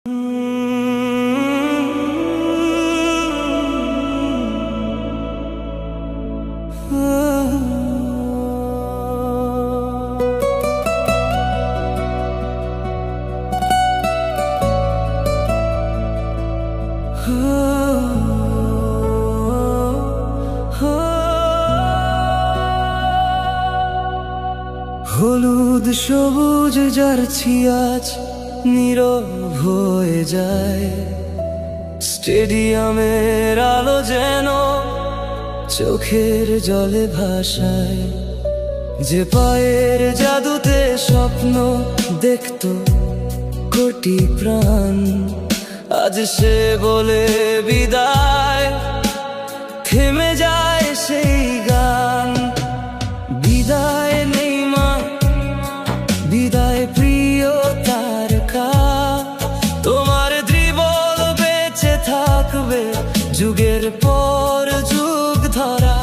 হলুদ সবুজ জার্সি আজ নীরব হয়ে যায়, স্টেডিয়ামের আলো যেন চোখের জলে ভাসায়। যে পায়ের জাদুতে স্বপ্ন দেখত কোটি প্রাণ, আজ সে বলে বিদায়, থেমে যায় সেই গান। বিদায় নেইমার, বিদায় প্রিয় তারকা, তোমার ড্রিবল বেঁচে থাকবে যুগের পর যুগ ধরা।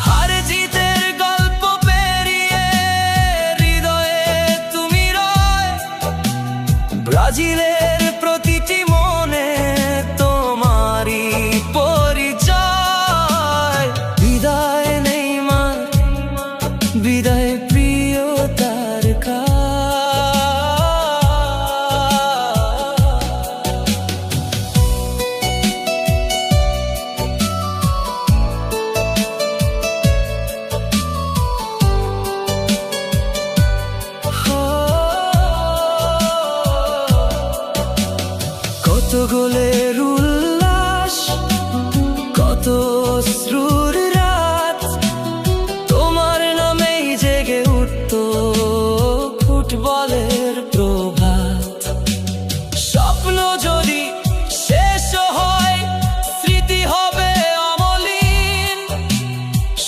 হার জিতের গল্প পেরিয়ে হৃদয়ে তুমি রয়, ব্রাজিলের প্রতিটি মনে তোমারই পরিচয়। বিদায় নেইমার, বিদায় প্রিয় তারকা। কত গোলের উল্লাস, কত অশ্রুর রাত, তোমার নামেই জেগে উঠত ফুটবলের প্রভাত। স্বপ্ন যদি শেষ হয়, স্মৃতি হবে অমলিন,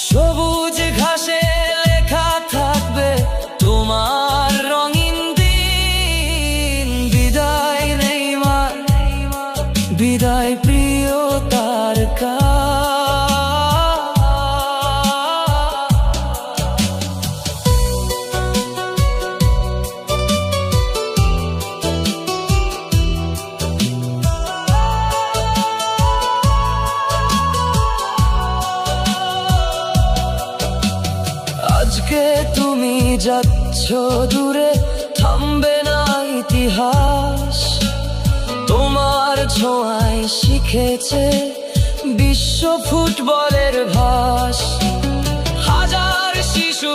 সবুজ ঘাসে লেখা থাকবে তোমার রঙিন দিন। বিদায় নেইমার, বিদায় প্রিয় তারকা। আজকে তুমি যাচ্ছ দূরে, থামবে না ইতিহাস, তোমার ছোঁয়ায় শিখেছে বিশ্ব ফুটবলের ভাষ। হাজার শিশু